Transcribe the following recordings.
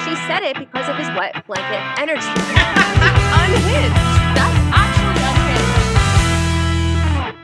She said it because of his wet blanket energy. Unhinged. That's actually unhinged.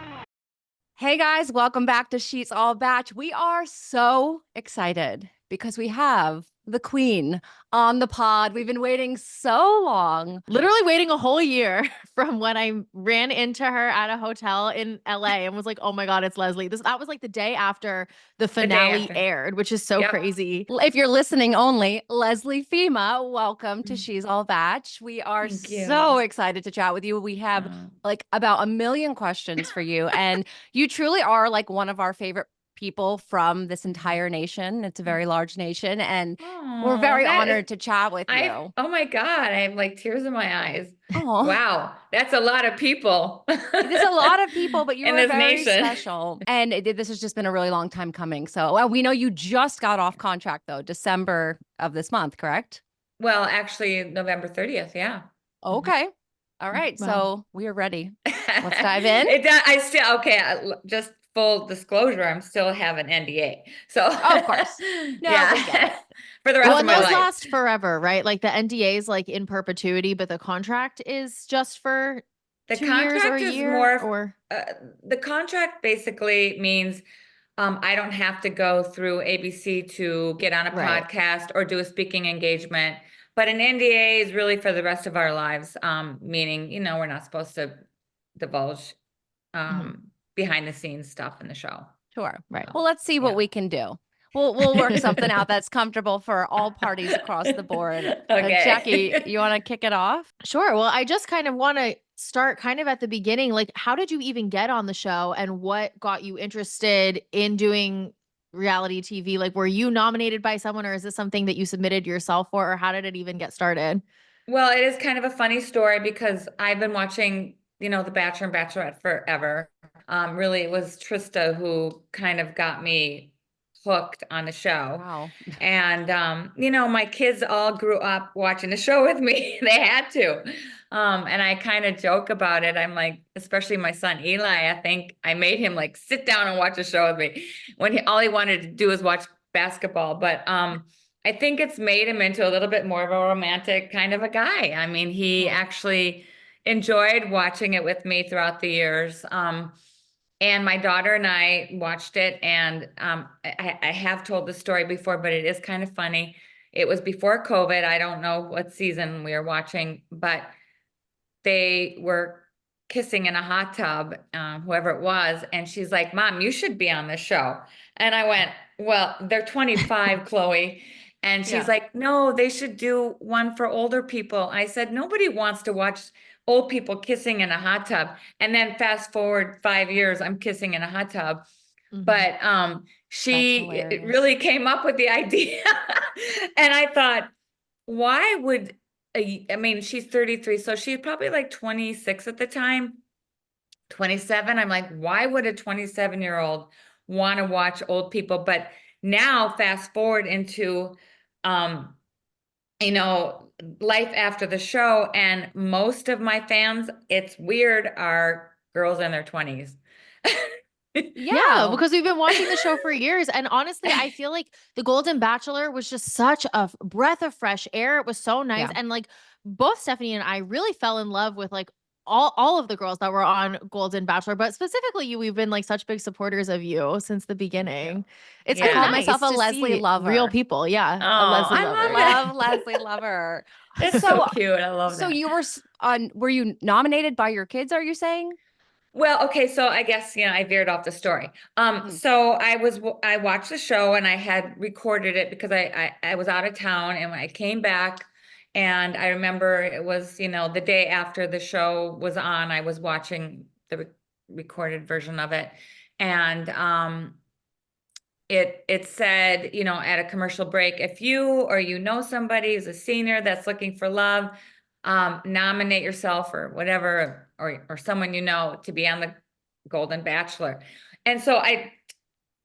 Hey guys, welcome back to She's All Batch. We are so excited because we have the queen on the pod. We've been waiting so long. Literally waiting a whole year from when I ran into her at a hotel in LA and was like, oh my God, it's Leslie. That was like the day after the finale aired, which is so crazy. If you're listening only, Leslie Fhima, welcome to She's All Batch. We are so excited to chat with you. We have like about a million questions for you. And you truly are like one of our favorite people from this entire nation. It's a very large nation. And we're very honored to chat with you. Oh my God, I have like tears in my eyes. Oh, wow. That's a lot of people. There's a lot of people, but you in are this very nation. special. And this has just been a really long time coming. So we know you just got off contract though, December of this month, correct? Well, actually November 30th. Yeah. Okay. All right. Wow. So we are ready. Let's dive in. Just full disclosure, I'm still have an NDA. So of course. No, we get it. For the rest of my those life. last forever, right? Like the NDA is like in perpetuity, but the contract is just for the 2 contract years or a is year, more or the contract basically means I don't have to go through ABC to get on a podcast or do a speaking engagement. But an NDA is really for the rest of our lives, meaning, we're not supposed to divulge behind the scenes stuff in the show. Sure. Right. Well, let's see what we can do. We'll work something out that's comfortable for all parties across the board. Okay. Jackie, you want to kick it off? Sure. Well, I just kind of want to start kind of at the beginning. Like, how did you even get on the show and what got you interested in doing reality TV? Like, were you nominated by someone or is this something that you submitted yourself for, or how did it even get started? Well, it is kind of a funny story because I've been watching, The Bachelor and Bachelorette forever. Really, it was Trista who kind of got me hooked on the show. Wow. And, my kids all grew up watching the show with me. They had to. And I kind of joke about it. I'm like, especially my son Eli, I think I made him like sit down and watch a show with me when all he wanted to do was watch basketball. But I think it's made him into a little bit more of a romantic kind of a guy. I mean, he actually enjoyed watching it with me throughout the years. And my daughter and I watched it, and I have told the story before, but it is kind of funny. It was before COVID. I don't know what season we were watching, but they were kissing in a hot tub, whoever it was. And she's like, Mom, you should be on the show. And I went, well, they're 25, Chloe. And she's like, no, they should do one for older people. I said, nobody wants to watch old people kissing in a hot tub. And then fast forward 5 years, I'm kissing in a hot tub. But she really came up with the idea. And I thought, why would, she's 33, so she's probably like 26 at the time, 27. I'm like, why would a 27-year-old want to watch old people? But now fast forward into, life after the show, and most of my fans, it's weird, are girls in their 20s. Yeah, because we've been watching the show for years. And honestly, I feel like the Golden Bachelor was just such a breath of fresh air. It was so nice. And like both Stefanie and I really fell in love with like all of the girls that were on Golden Bachelor, but specifically you, we've been like such big supporters of you since the beginning. It's I call nice myself a to Leslie see lover. real people. Yeah. Oh, a Leslie I lover. love Leslie lover. It's so cute. I love that. So you were you nominated by your kids, are you saying? Well, okay, so I guess, I veered off the story. So I watched the show and I had recorded it because I was out of town, and when I came back, and I remember it was, the day after the show was on, I was watching the recorded version of it. And it said, at a commercial break, if you or somebody who's a senior that's looking for love, nominate yourself or whatever, or someone to be on the Golden Bachelor. And so I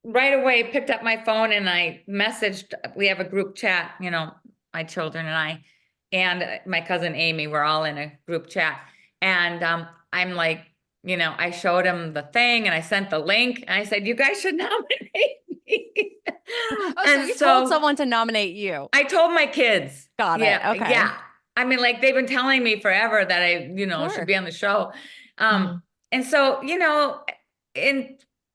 right away picked up my phone and I messaged, we have a group chat, my children and I, and my cousin Amy, we're all in a group chat. And I'm like, I showed him the thing and I sent the link and I said, you guys should nominate me. So you told someone to nominate you. I told my kids. Got it. Okay. Yeah. I mean, like they've been telling me forever that I, should be on the show. And so,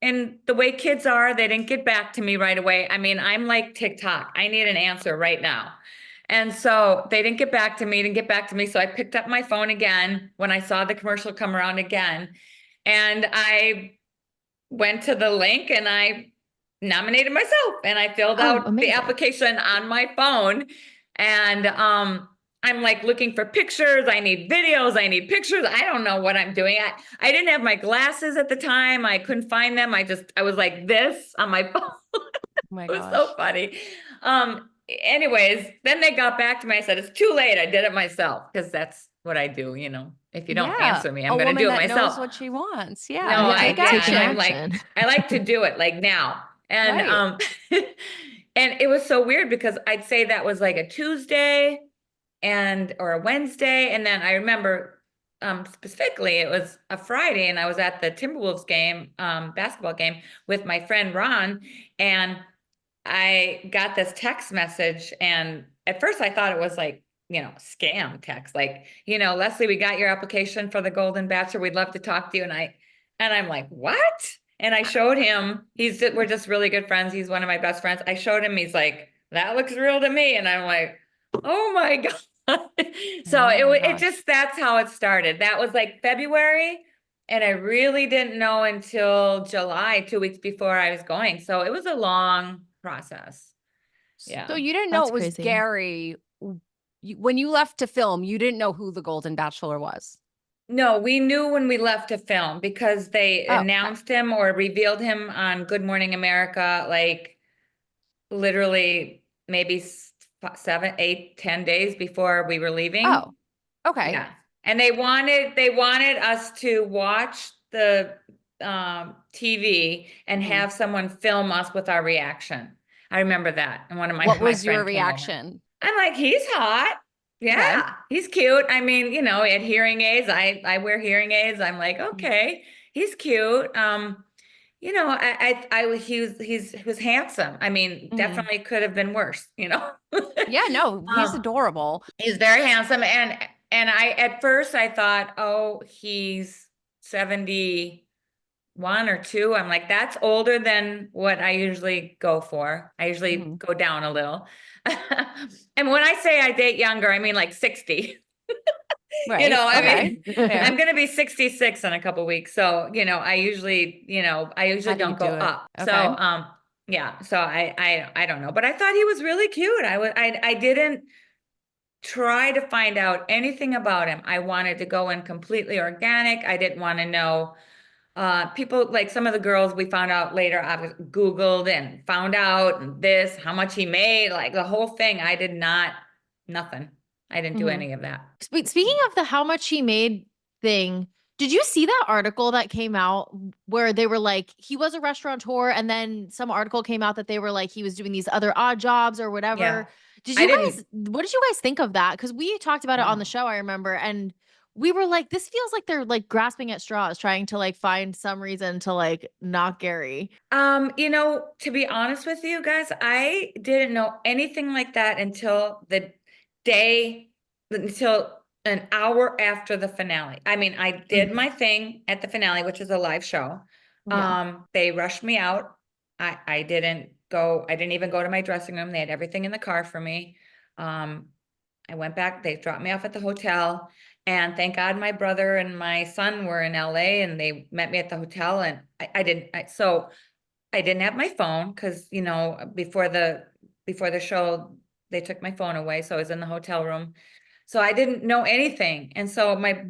in the way kids are, they didn't get back to me right away. I mean, I'm like TikTok. I need an answer right now. And so they didn't get back to me. So I picked up my phone again when I saw the commercial come around again. And I went to the link and I nominated myself and I filled out the application on my phone. And I'm like looking for pictures. I need videos. I need pictures. I don't know what I'm doing. I didn't have my glasses at the time. I couldn't find them. I was like this on my phone. Oh my gosh. It was so funny. Anyways, then they got back to me. I said, it's too late. I did it myself because that's what I do. If you don't answer me, I'm going to do it myself. Knows what she wants. Yeah. No, I'm like, I like to do it like now. And, and it was so weird because I'd say that was like a Tuesday or a Wednesday. And then I remember, specifically it was a Friday and I was at the Timberwolves game, basketball game with my friend Ron, and I got this text message, and at first I thought it was like, scam text, like, Leslie, we got your application for the Golden Bachelor. We'd love to talk to you. And I'm like, what? And I showed him, we're just really good friends. He's one of my best friends. I showed him, he's like, that looks real to me. And I'm like, oh my God. So it just, that's how it started. That was like February. And I really didn't know until July, 2 weeks before I was going. So it was a long process. Yeah. So you didn't know it was crazy. Gerry. When you left to film, you didn't know who the Golden Bachelor was? No, we knew when we left to film because they announced him or revealed him on Good Morning America, like literally maybe 7, 8, 10 days before we were leaving. Oh, okay. Yeah. And they wanted us to watch the TV and have someone film us with our reaction. I remember that. And what was your reaction? I'm like, he's hot. Yeah, okay. He's cute. I mean, he had hearing aids. I wear hearing aids. I'm like, okay, he's cute. He was handsome. I mean, definitely could have been worse, Yeah, no, he's adorable. He's very handsome. And at first I thought, oh, he's 71 or 2. I'm like, that's older than what I usually go for. I usually go down a little. And when I say I date younger, I mean like 60. Right. I mean, I'm going to be 66 in a couple of weeks. So, I usually don't go up. Okay. So, yeah. So I don't know, but I thought he was really cute. I didn't try to find out anything about him. I wanted to go in completely organic. I didn't want to know people, like some of the girls we found out later, I Googled and found out this, how much he made, like the whole thing. I did nothing. I didn't do any of that. Speaking of the how much he made thing, did you see that article that came out where they were like, he was a restaurateur, and then some article came out that they were like, he was doing these other odd jobs or whatever. Yeah. What did you guys think of that? Because we talked about it on the show, I remember, and we were like, this feels like they're like grasping at straws, trying to like find some reason to like knock Gerry. To be honest with you guys, I didn't know anything like that until an hour after the finale. I mean, I did my thing at the finale, which is a live show. Yeah. They rushed me out. I didn't even go to my dressing room. They had everything in the car for me. I went back, they dropped me off at the hotel. And thank God my brother and my son were in LA and they met me at the hotel, and I didn't have my phone because, before the show, they took my phone away. So I was in the hotel room. So I didn't know anything. And so my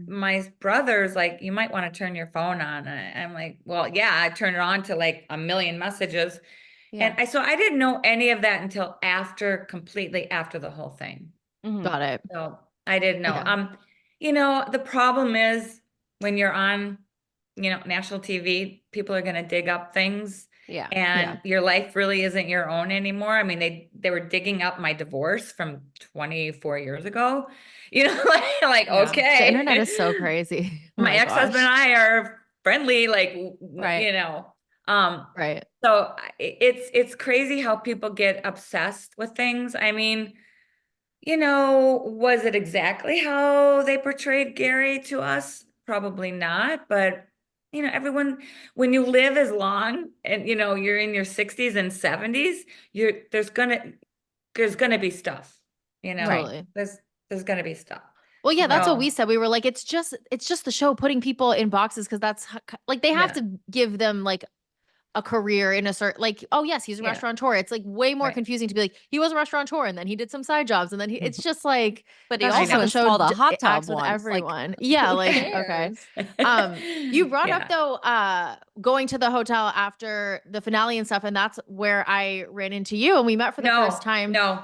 brother's like, you might want to turn your phone on. And I'm like, well, yeah, I turned it on to like a million messages. Yeah. And so I didn't know any of that until completely after the whole thing. Got it. So I didn't know. Yeah. The problem is when you're on, national TV, people are going to dig up things. Yeah. And your life really isn't your own anymore. I mean, they were digging up my divorce from 24 years ago, like, okay. The internet is so crazy. My ex-husband and I are friendly, like, right. Right. So it's crazy how people get obsessed with things. I mean, was it exactly how they portrayed Gerry to us? Probably not, but everyone, when you live as long and you're in your 60s and 70s, there's gonna be stuff, Totally. there's gonna be stuff. Well, yeah, that's what we So, said. We were like, it's just the show putting people in boxes because that's like they have yeah, to give them like a career in a certain like, oh yes, he's a yeah, restaurateur. It's like way more right. confusing to be like, he was a restaurateur and then he did some side jobs and then it's just like But he that's I just how also the know. show installed a hot acts tub with once. Like, everyone. Yeah, who like okay. cares? You brought up Yeah. though going to the hotel after the finale and stuff, and that's where I ran into you and we met for the first time. No,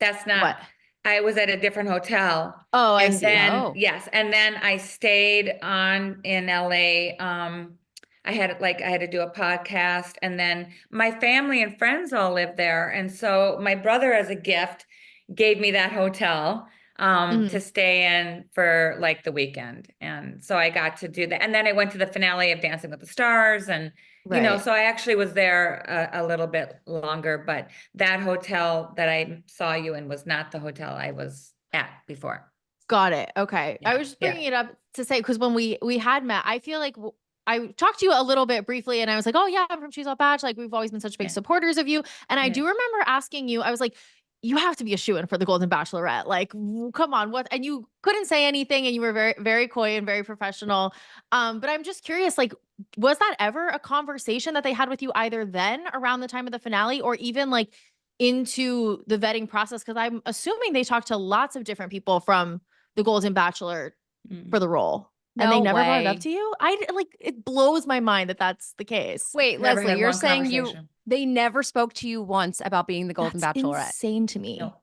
that's not. What? I was at a different hotel. Oh, I And see. then, Oh. yes, and then I stayed in LA. I had to do a podcast, and then my family and friends all lived there. And so my brother, as a gift, gave me that hotel to Mhm. stay in for like the weekend. And so I got to do that. And then I went to the finale of Dancing with the Stars, and Right. so I actually was there a little bit longer, but that hotel that I saw you in was not the hotel I was at before. Got it. Okay. I Yeah, was just yeah, bringing it up to say because when we had met, I feel like I talked to you a little bit briefly, and I was like, "Oh yeah, I'm from She's All Batch. Like we've always been such big yeah, supporters of you." And I yeah. do remember asking you, I was like, "You have to be a shoo-in for the Golden Bachelorette. Like, come on, what?" And you couldn't say anything, and you were very very coy and very professional. But I'm just curious, like, was that ever a conversation that they had with you either then around the time of the finale, or even like into the vetting process? Because I'm assuming they talked to lots of different people from the Golden Bachelor Mm. for the role, and they No never brought it up way. to you? Like, it blows my mind that that's the case. Wait, Never Leslie, had you're one saying conversation. they never spoke to you once about being the Golden That's Bachelorette. insane to me. No.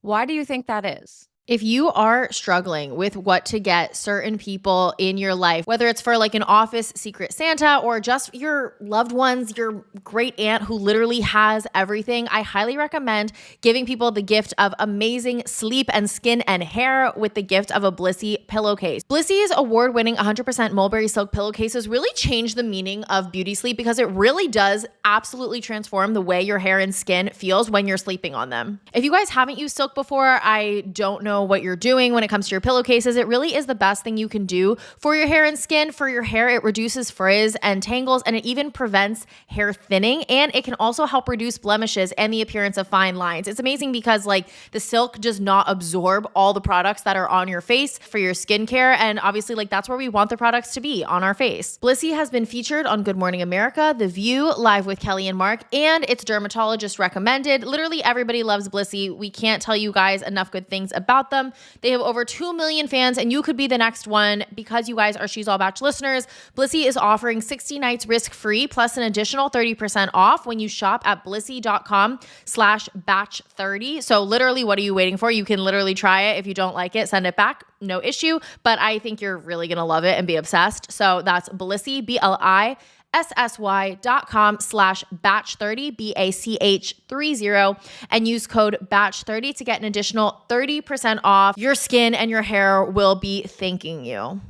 Why do you think that is? If you are struggling with what to get certain people in your life, whether it's for like an office secret Santa or just your loved ones, your great aunt who literally has everything, I highly recommend giving people the gift of amazing sleep and skin and hair with the gift of a Blissy pillowcase. Blissy's award-winning 100% mulberry silk pillowcases really change the meaning of beauty sleep because it really does absolutely transform the way your hair and skin feels when you're sleeping on them. If you guys haven't used silk before, I don't know what you're doing when it comes to your pillowcases. It really is the best thing you can do for your hair and skin. For your hair, it reduces frizz and tangles, and it even prevents hair thinning, and it can also help reduce blemishes and the appearance of fine lines. It's amazing because like the silk does not absorb all the products that are on your face for your skincare, and obviously like that's where we want the products to be, on our face. Blissy has been featured on Good Morning America, The View, Live with Kelly and Mark, and it's dermatologist recommended. Literally everybody loves Blissy. We can't tell you guys enough good things about them. They have over 2 million fans, and you could be the next one because you guys are She's All Batch listeners. Blissy is offering 60 nights risk-free plus an additional 30% off when you shop at blissy.com/batch30. So literally, what are you waiting for? You can literally try it. If you don't like it, send it back. No issue. But I think you're really going to love it and be obsessed. So that's Blissy, BLISSY.com/batch30, BACH30, and use code BATCH30 to get an additional 30% off. Your skin and your hair will be thanking you.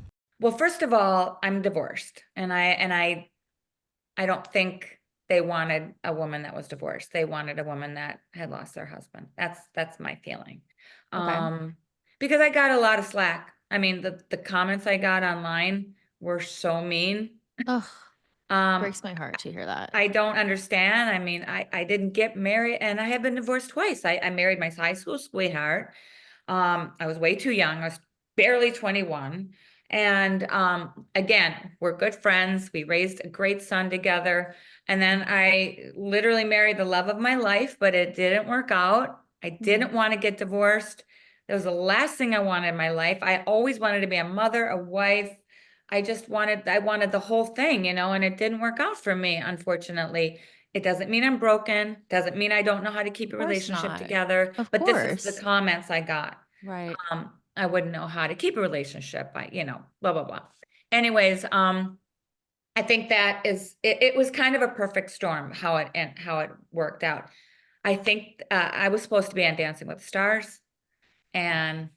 Well, first of all, I'm divorced, and I don't think they wanted a woman that was divorced. They wanted a woman that had lost their husband. That's my feeling. Okay. Because I got a lot of slack. I mean, the comments I got online were so mean. Ugh, Um, breaks my heart to hear that. I don't understand. I mean, I didn't get married, and I have been divorced twice. I married my high school sweetheart. I was way too young. I was barely 21. And again, we're good friends. We raised a great son together. And then I literally married the love of my life, but it didn't work out. I didn't want to get divorced. That was the last thing I wanted in my life. I always wanted to be a mother, a wife. I wanted the whole thing, and it didn't work out for me, unfortunately. It doesn't mean I'm broken, doesn't mean I don't know how to keep a course relationship not. together, Of but this is the course. comments I got. Right. I wouldn't know how to keep a relationship, blah, blah, blah. Anyways, I think that it was kind of a perfect storm how it worked out. I think I was supposed to be on Dancing with the Stars, and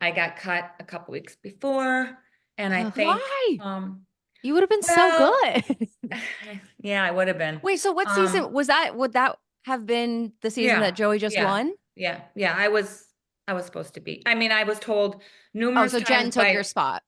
I got cut a couple weeks before. And I Ugh. think, Why? You would have been so Well, good. yeah, I would have been. Wait, so what season was that? Would that have been the season that Joey just won? Yeah. I was supposed to be. I mean, I was told Oh, numerous so Jenn times took your spot.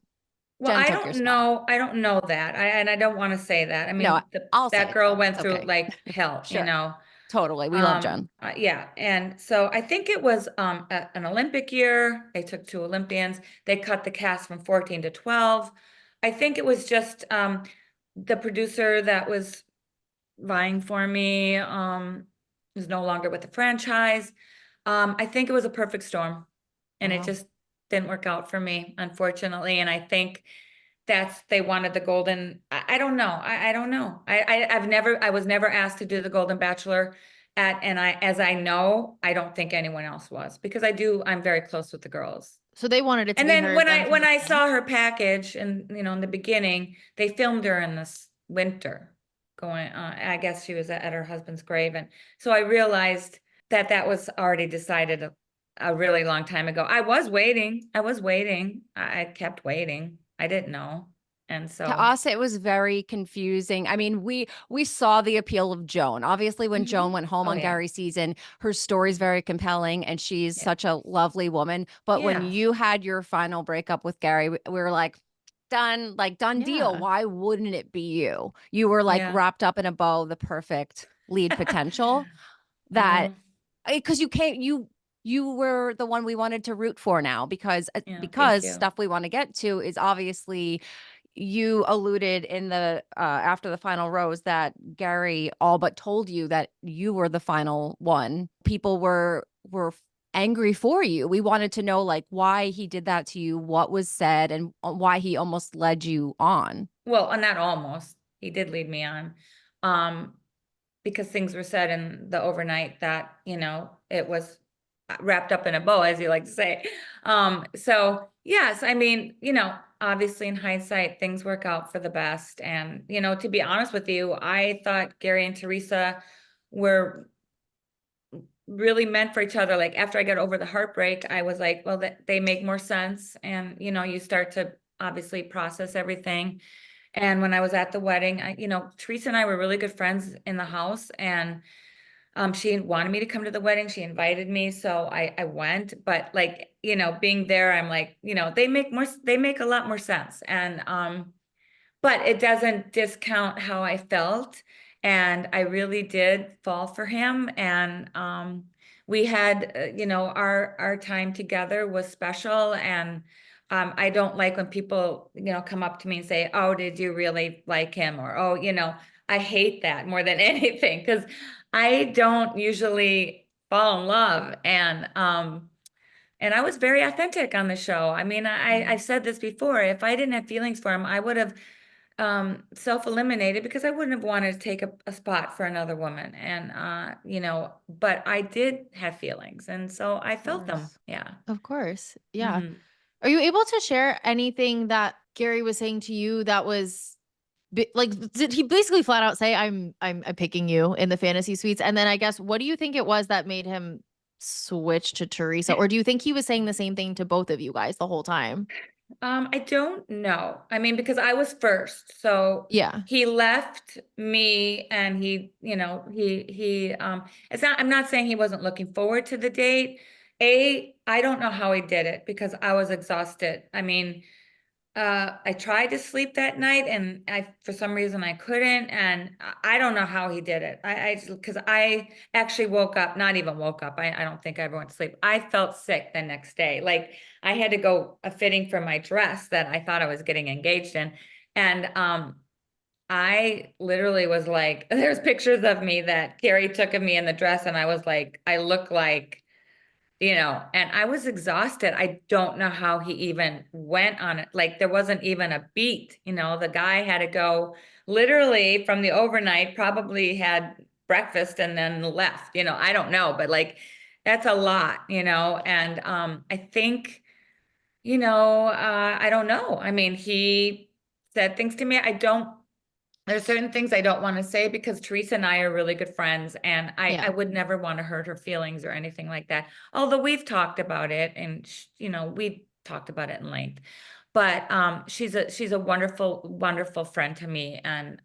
well, Jenn I took your don't spot. know. I don't know that. And I don't want to say that. I No, mean, I'll say that it. girl went It's through okay. like hell, you Sure. know. Totally. We love Jenn. Yeah. And so I think it was an Olympic year. They took 2 Olympians. They cut the cast from 14 to 12. I think it was just the producer that was vying for me is no longer with the franchise. I think it was a perfect storm, and it just didn't work out for me, unfortunately. And I think they wanted the golden. I don't know. I don't know. I was never asked to do the Golden Bachelor as I know, I don't think anyone else was, because I'm very close with the girls. So they wanted it to And be then her when I saw her package, and in the beginning, they filmed her in this winter going, I guess she was at her husband's grave. And so I realized that was already decided a really long time ago. I was waiting. I kept waiting. I didn't know. And so to us, it was very confusing. I mean, we saw the appeal of Joan. Obviously, when Joan went home on Gerry's season, her story's very compelling and she's such a lovely woman. But when you had your final breakup with Gerry, we were like, done deal. Why wouldn't it be you? You were like wrapped up in a bow, the perfect lead potential that because you were the one we wanted to root for now because stuff we want to get to is obviously you alluded in the after the final rose that Gerry all but told you that you were the final one. People were angry for you. We wanted to know like why he did that to you, what was said, and why he almost led you on. Well, and not almost. He did lead me on. Because things were said in the overnight that, it was wrapped up in a bow, as you like to say. So yes, I mean, obviously in hindsight, things work out for the best. And, to be honest with you, I thought Gerry and Theresa were really meant for each other. Like after I got over the heartbreak, I was like, well, they make more sense. And, you start to obviously process everything. And when I was at the wedding, Theresa and I were really good friends in the house, and she wanted me to come to the wedding. She invited me, so I went. But like, being there, I'm like, they make a lot more sense. And but it doesn't discount how I felt. And I really did fall for him. And we had, our time together was special. And I don't like when people, come up to me and say, oh, did you really like him? Or, oh, I hate that more than anything, because I don't usually fall in love. And I was very authentic on the show. I mean, I've said this before. If I didn't have feelings for him, I would have self-eliminated, because I wouldn't have wanted to take a spot for another woman. And, but I did have feelings. And so I felt them. Yeah. Of course. Yeah. Are you able to share anything that Gerry was saying to you that was like, did he basically flat out say, I'm picking you in the fantasy suites? And then I guess, what do you think it was that made him switch to Theresa? Or do you think he was saying the same thing to both of you guys the whole time? I don't know. I mean, because I was first, so he left me, and I'm not saying he wasn't looking forward to the date. I don't know how he did it, because I was exhausted. I mean, I tried to sleep that night, and for some reason I couldn't, and I don't know how he did it. Because I actually not even woke up. I don't think I ever went to sleep. I felt sick the next day. Like I had to go a fitting for my dress that I thought I was getting engaged in. And I literally was like, there's pictures of me that Gerry took of me in the dress, and I was like, I look like, and I was exhausted. I don't know how he even went on it. Like there wasn't even a beat, the guy had to go literally from the overnight, probably had breakfast and then left, I don't know, but like, that's a lot, and I think, I don't know. I mean, he said things to me. There's certain things I don't want to say, because Theresa and I are really good friends, and I would never want to hurt her feelings or anything like that. Although we've talked about it, and we've talked about it in length. but she's a wonderful, wonderful friend to me. And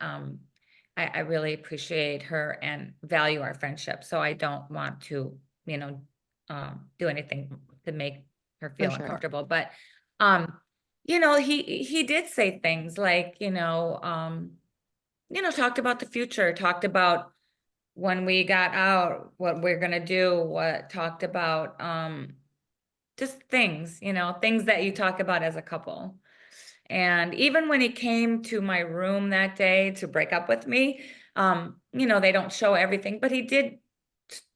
I really appreciate her and value our friendship. So I don't want to, do anything to make her feel uncomfortable. But he did say things like, talked about the future, talked about when we got out, what we're gonna do, what talked about just things, things that you talk about as a couple. And even when he came to my room that day to break up with me, they don't show everything, but he did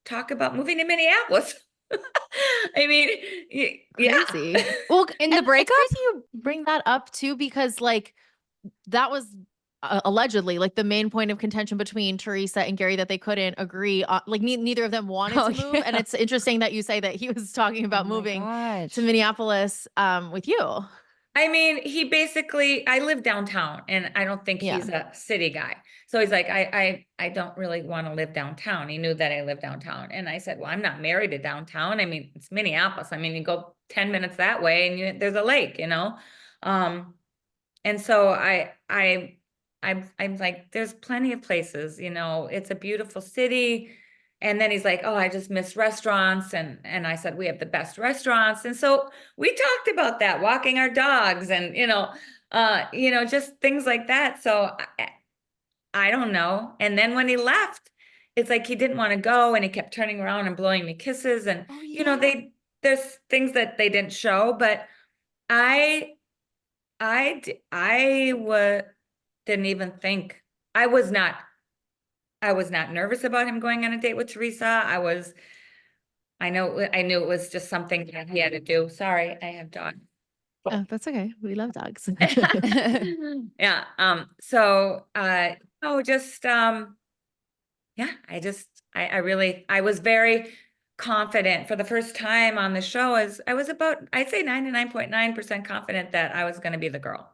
talk about moving to Minneapolis. I mean, crazy. Yeah. Well, in the breakup, you bring that up too, because like that was allegedly like the main point of contention between Theresa and Gerry, that they couldn't agree on, like neither of them wanted to move. Yeah. And it's interesting that you say that he was talking about moving to Minneapolis with you. I mean, he basically, I live downtown and I don't think he's a city guy. So he's like, I don't really want to live downtown. He knew that I live downtown. And I said, well, I'm not married to downtown. I mean, it's Minneapolis. I mean, you go 10 minutes that way and there's a lake, And so I'm like, there's plenty of places, it's a beautiful city. And then he's like, oh, I just miss restaurants. And I said, we have the best restaurants. And so we talked about that, walking our dogs and, just things like that. So I don't know. And then when he left, it's like he didn't want to go and he kept turning around and blowing me kisses. And, there's things that they didn't show, but I didn't even think. I was not nervous about him going on a date with Theresa. I knew it was just something that he had to do. Sorry, I have dogs. Oh, that's okay. We love dogs. Yeah. So, just, yeah, I was very confident for the first time on the show. I was about, I'd say 99.9% confident that I was going to be the girl,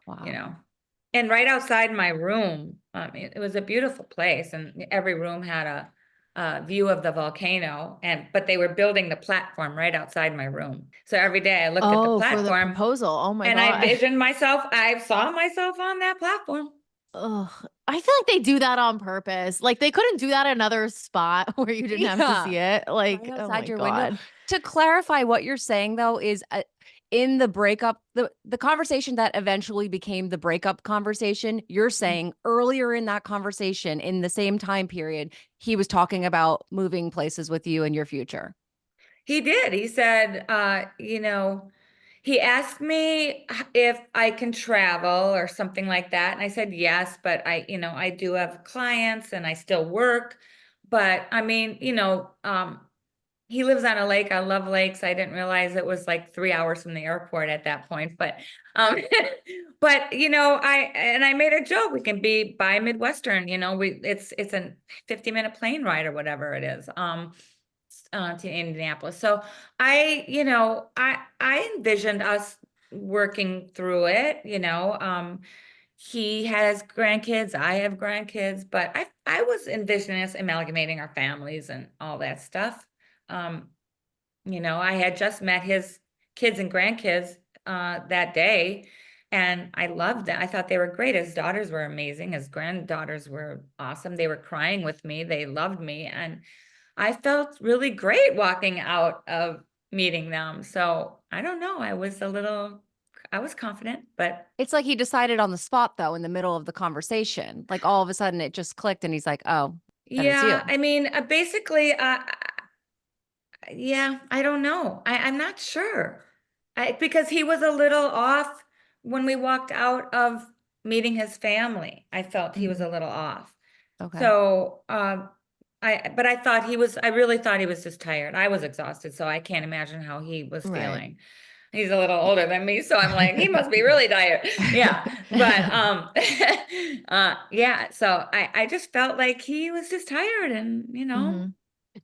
And right outside my room, it was a beautiful place, and every room had a view of the volcano. But they were building the platform right outside my room. So every day I looked at the platform for the proposal. Oh my God! And I visioned myself. I saw myself on that platform. Ugh, I feel like they do that on purpose. Like they couldn't do that another spot where you didn't have to see it. Like right outside oh my your God. window. To clarify, what you're saying though is in the breakup, the conversation that eventually became the breakup conversation, you're saying earlier in that conversation, in the same time period, he was talking about moving places with you in your future. He did. He said, he asked me if I can travel or something like that. And I said, yes, but I do have clients and I still work. But I mean, he lives on a lake. I love lakes. I didn't realize it was like 3 hours from the airport at that point. But, but I made a joke. We can be by Midwestern. It's a 50-minute plane ride or whatever it is. To Indianapolis. So I envisioned us working through it. He has grandkids. I have grandkids. But I was envisioning us amalgamating our families and all that stuff. I had just met his kids and grandkids that day, and I loved them. I thought they were great. His daughters were amazing. His granddaughters were awesome. They were crying with me. They loved me, and I felt really great walking out of meeting them. So I don't know. I was confident, but it's like he decided on the spot though, in the middle of the conversation. Like all of a sudden it just clicked and he's like, oh, yeah. I mean, basically, yeah, I don't know. I'm not sure. Because he was a little off when we walked out of meeting his family. I felt he was a little off. Okay. So, but I really thought he was just tired. I was exhausted, so I can't imagine how he was feeling. He's a little older than me, so I'm like, he must be really tired. Yeah. But, yeah, so I just felt like he was just tired and,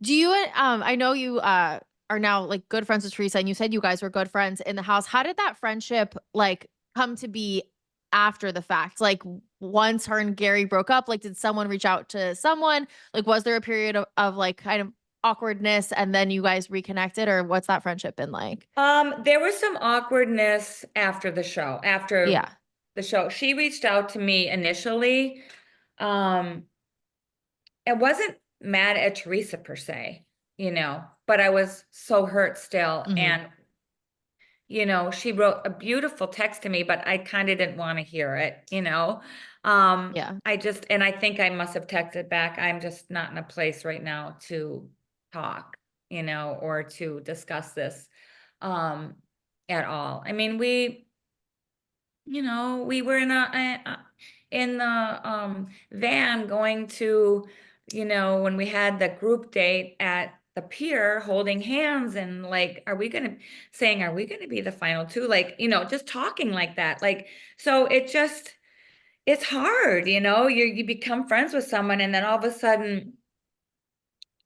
Do you, I know you, are now like good friends with Theresa, and you said you guys were good friends in the house. How did that friendship like come to be after the fact? Like once her and Gerry broke up, like did someone reach out to someone? Like was there a period of like kind of awkwardness and then you guys reconnected, or what's that friendship been like? There was some awkwardness after the show. After the show, she reached out to me initially. I wasn't mad at Theresa per se, but I was so hurt still. And, she wrote a beautiful text to me, but I kind of didn't want to hear it, I think I must have texted back. I'm just not in a place right now to talk, or to discuss this, at all. I mean, we were in the van going to, when we had the group date at the pier, holding hands and like, are we going to be the final two? Like, just talking like that. Like, so it's hard, you become friends with someone and then all of a sudden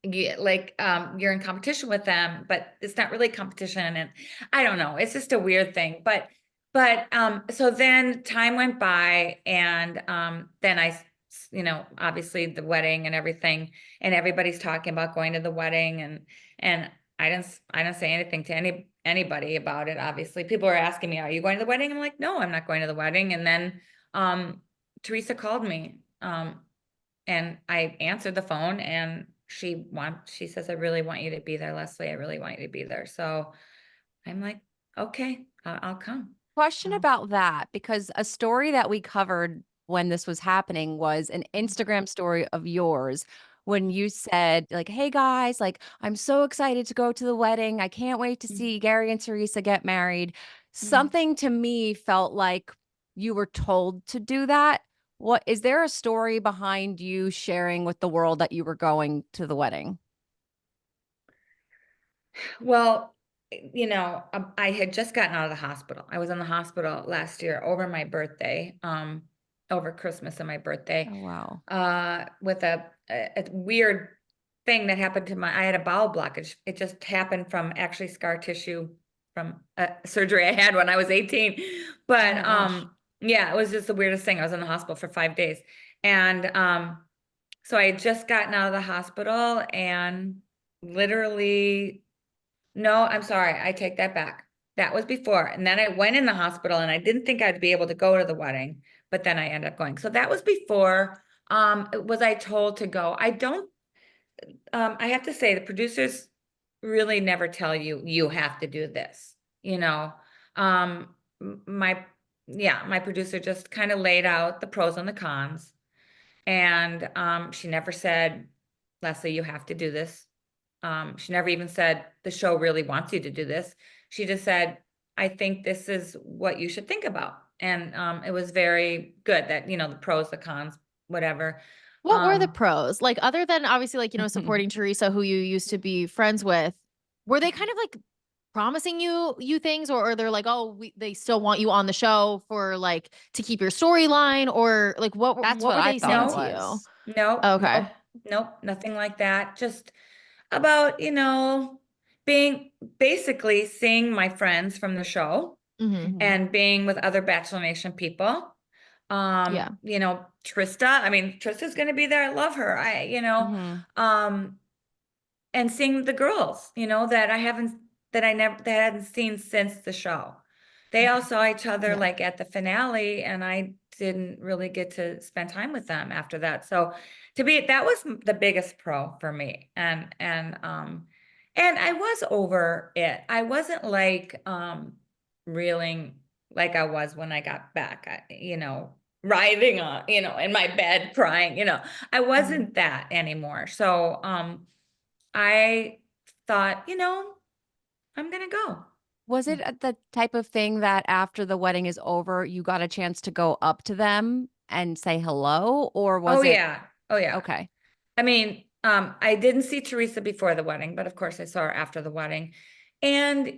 you're in competition with them, but it's not really competition. And I don't know, it's just a weird thing, but so then time went by and then obviously the wedding and everything, and everybody's talking about going to the wedding and I didn't say anything to anybody about it. Obviously people were asking me, are you going to the wedding? I'm like, no, I'm not going to the wedding. And then Theresa called me and I answered the phone and she says, I really want you to be there, Leslie. I really want you to be there. So I'm like, okay, I'll come. Question about that, because a story that we covered when this was happening was an Instagram story of yours when you said like, hey guys, like I'm so excited to go to the wedding. I can't wait to see Gerry and Theresa get married. Something to me felt like you were told to do that. What is there a story behind you sharing with the world that you were going to the wedding? Well, I had just gotten out of the hospital. I was in the hospital last year over my birthday, over Christmas and my birthday. Oh, wow. With a weird thing that happened to I had a bowel blockage. It just happened from actually scar tissue from a surgery I had when I was 18. But yeah, it was just the weirdest thing. I was in the hospital for 5 days. And so I had just gotten out of the hospital and literally, no, I'm sorry, I take that back. That was before. And then I went in the hospital and I didn't think I'd be able to go to the wedding, but then I ended up going. So that was before. Was I told to go? I have to say the producers really never tell you have to do this, my producer just kind of laid out the pros and the cons. And she never said, Leslie, you have to do this. She never even said the show really wants you to do this. She just said, I think this is what you should think about. And it was very good that, the pros, the cons, whatever. What were the pros? Like, other than obviously, like, supporting Theresa, who you used to be friends with, were they kind of like promising you things, or they're like, oh, they still want you on the show for like to keep your storyline, or like what were they saying to you? No. Okay. Nope, nothing like that. Just about, basically seeing my friends from the show and being with other Bachelor Nation people. Trista's going to be there. I love her. And seeing the girls, that I hadn't seen since the show. They all saw each other like at the finale, and I didn't really get to spend time with them after that. So that was the biggest pro for me. And I was over it. I wasn't like reeling like I was when I got back, writhing on, in my bed crying, I wasn't that anymore. So I thought, I'm gonna go. Was it the type of thing that after the wedding is over, you got a chance to go up to them and say hello? Or was it? Oh, yeah. Okay. I mean, I didn't see Theresa before the wedding, but of course I saw her after the wedding. And,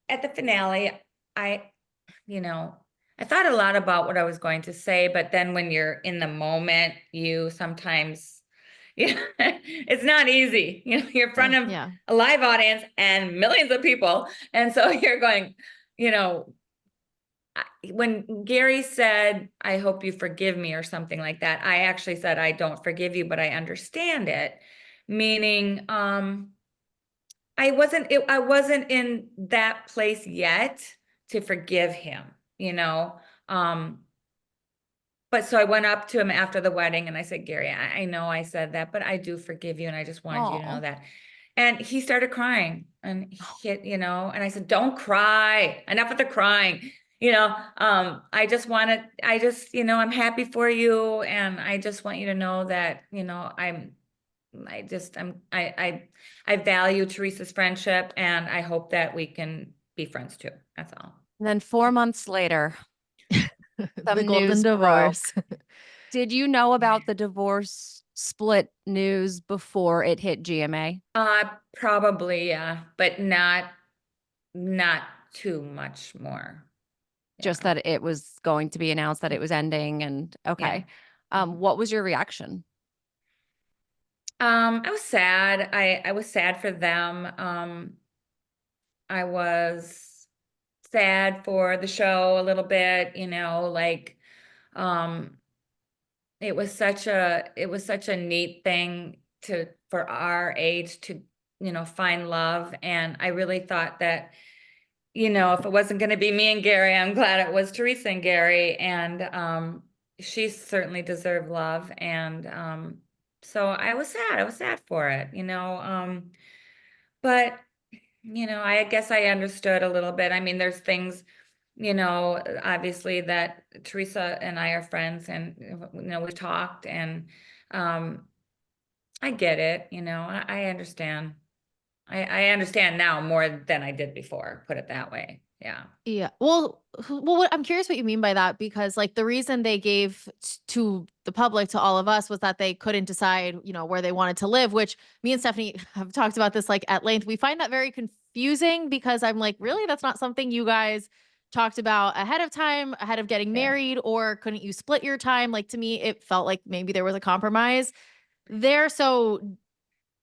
at the finale, I thought a lot about what I was going to say, but then when you're in the moment, you sometimes, it's not easy. You're in front of a live audience and millions of people. And so you're going, when Gerry said, I hope you forgive me or something like that, I actually said, I don't forgive you, but I understand it meaning, I wasn't in that place yet to forgive him, you know? But so I went up to him after the wedding and I said, Gerry, I know I said that, but I do forgive you. And I just wanted you to know that. And he started crying and hit, you know, and I said, don't cry. Enough with the crying. You know, you know, I'm happy for you. And I just want you to know that, you know, I value Theresa's friendship and I hope that we can be friends too. That's all. And then 4 months later, the golden divorce. Did you know about the divorce split news before it hit GMA? Probably, yeah, but not too much more. Just that it was going to be announced that it was ending and okay. What was your reaction? I was sad. I was sad for them. I was sad for the show a little bit, you know, like it was such a neat thing for our age to, you know, find love. And I really thought that, you know, if it wasn't going to be me and Gerry, I'm glad it was Theresa and Gerry. And she certainly deserved love. And so I was sad. I was sad for it, you know. But, you know, I guess I understood a little bit. I mean, there's things, you know, obviously that Theresa and I are friends and, you know, we talked and I get it, you know, I understand. I understand now more than I did before, put it that way. Yeah. Yeah. Well, I'm curious what you mean by that, because like the reason they gave to the public, to all of us, was that they couldn't decide, you know, where they wanted to live, which me and Stefanie have talked about this like at length. We find that very confusing because I'm like, really, that's not something you guys talked about ahead of time, ahead of getting married, or couldn't you split your time? Like to me, it felt like maybe there was a compromise there. So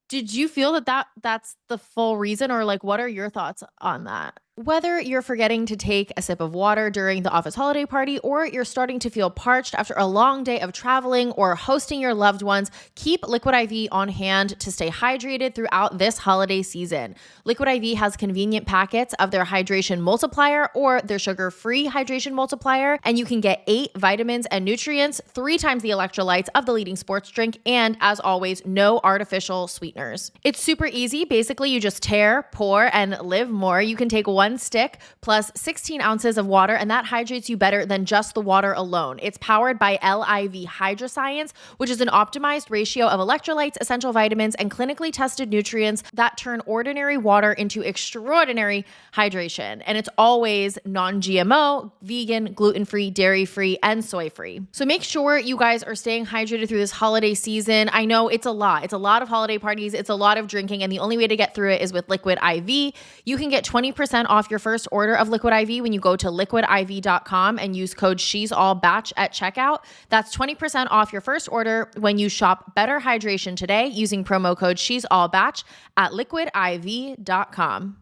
did you feel that that's the full reason, or like what are your thoughts on that? Whether you're forgetting to take a sip of water during the office holiday party, or you're starting to feel parched after a long day of traveling or hosting your loved ones, keep Liquid IV on hand to stay hydrated throughout this holiday season. Liquid IV has convenient packets of their hydration multiplier or their sugar-free hydration multiplier, and you can get 8 vitamins and nutrients, 3 times the electrolytes of the leading sports drink, and as always, no artificial sweeteners. It's super easy. Basically, you just tear, pour, and live more. You can take 1 stick plus 16 ounces of water, and that hydrates you better than just the water alone. It's powered by LIV Hydroscience, which is an optimized ratio of electrolytes, essential vitamins, and clinically tested nutrients that turn ordinary water into extraordinary hydration. And it's always non-GMO, vegan, gluten-free, dairy-free, and soy-free. So make sure you guys are staying hydrated through this holiday season. I know it's a lot. It's a lot of holiday parties. It's a lot of drinking, and the only way to get through it is with Liquid IV. You can get 20% off your first order of Liquid IV when you go to liquidiv.com and use code She'sAllBatch at checkout. That's 20% off your first order when you shop Better Hydration today using promo code She'sAllBatch at liquidiv.com.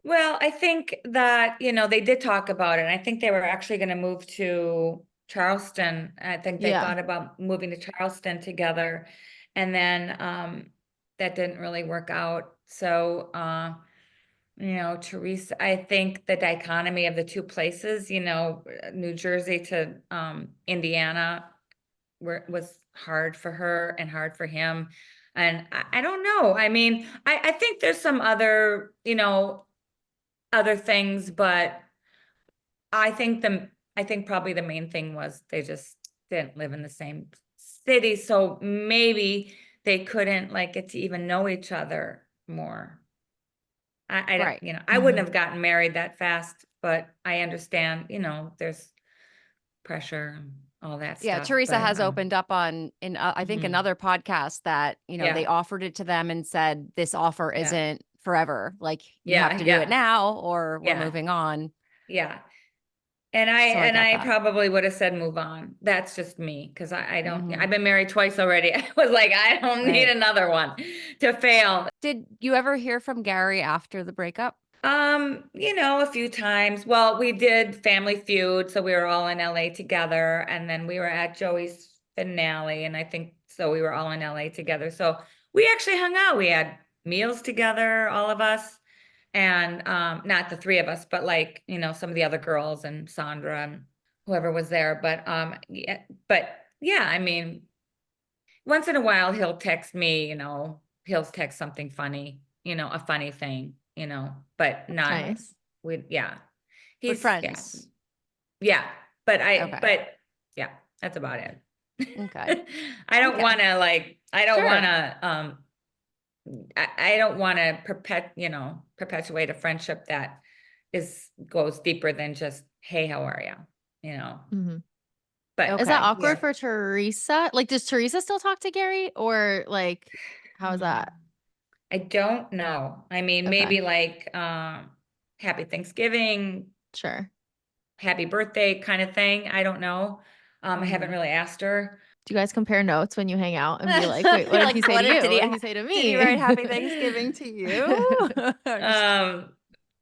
Well, I think that, you know, they did talk about it. I think they were actually going to move to Charleston. I think they thought about moving to Charleston together. And then that didn't really work out. So, you know, Theresa, I think the dichotomy of the two places, you know, New Jersey to Indiana was hard for her and hard for him. And I don't know. I mean, I think there's some other, you know, other things, but I think probably the main thing was they just didn't live in the same city. So maybe they couldn't like get to even know each other more. I don't, you know, I wouldn't have gotten married that fast, but I understand, you know, there's pressure and all that stuff. Yeah, Theresa has opened up in I think another podcast that, you know, they offered it to them and said, this offer isn't forever. Like you have to do it now or we're moving on. Yeah. And I probably would have said move on. That's just me because I don't. I've been married twice already. I was like, I don't need another one to fail. Did you ever hear from Gerry after the breakup? You know, a few times. Well, we did Family Feud, so we were all in LA together, and then we were at Joey's finale, and I think so we were all in LA together. So we actually hung out. We had meals together, all of us. And not the three of us, but like, some of the other girls and Sandra and whoever was there. But yeah, I mean, once in a while he'll text me, he'll text something funny, a funny thing, but not Nice. yeah. We're He's friends. yeah. But Okay. yeah, that's about it. Okay. I don't Okay. want to I don't Sure. want to I don't want to perpetuate a friendship that goes deeper than just, hey, how are you? Mhm. But Is that Okay. awkward yeah. for Theresa? Like, does Theresa still talk to Gary, or like, how is that? I don't know. I mean, Okay. maybe like happy Thanksgiving, Sure. happy birthday kind of thing. I don't know. I haven't Mhm. really asked her. Do you guys compare notes when you hang out and be like, wait, what You're did like, he say to you? did What did he say to did he me? write Happy Thanksgiving to you?